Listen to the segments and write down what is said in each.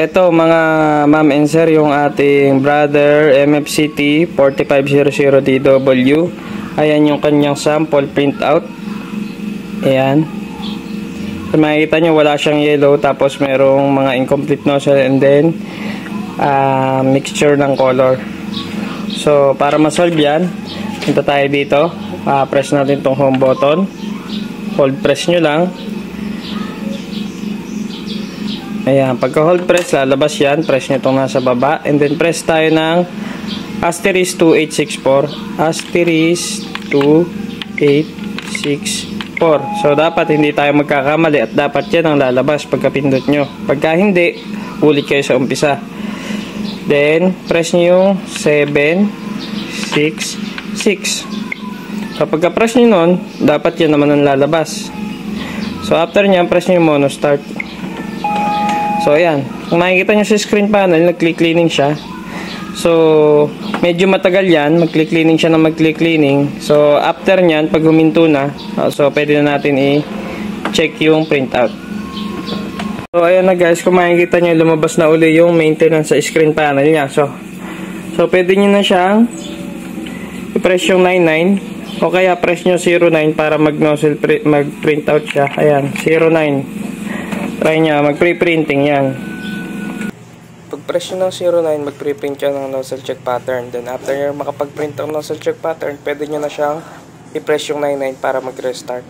eto mga ma'am and sir, yung ating brother MFCT 4500DW. Ayan yung kanyang sample printout. Ayan. So, makikita nyo wala siyang yellow, tapos merong mga incomplete nozzle and then mixture ng color. So para ma-solve yan, punta tayo dito, press natin tong home button, hold press nyo lang. Ayan, pagka hold press, lalabas yan. Press nyo itong nasa baba. And then press tayo ng asterisk 2864. Asterisk 2864. So, dapat hindi tayo magkakamali at dapat yan ang lalabas pagka pindot nyo. Pagka hindi, ulit kayo sa umpisa. Then, press nyo yung 766. So, pagka press nyo nun, dapat yan naman ang lalabas. So, after nyan, press nyo yung mono start. So, ayan. Kung nakikita nyo sa screen panel, nag-click cleaning siya. So, medyo matagal yan. Mag-click cleaning siya ng mag-click cleaning. So, after nyan, pag huminto na, so, pwede na natin i-check yung printout. So, ayan na guys. Kung makikita nyo, lumabas na uli yung maintenance sa screen panel niya. So pwede nyo na siyang i-press yung 99. O kaya, press nyo 09 para mag-nozzle mag-printout siya. Ayan, 09. Try nyo, mag-pre-printing yan. Pag-press nyo ng 09, mag-pre-print siya ng nozzle check pattern. Then after nyo makapag-print ang nozzle check pattern, pwede nyo na siyang i-press yung 99 para mag-restart.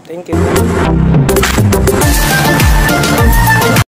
Thank you.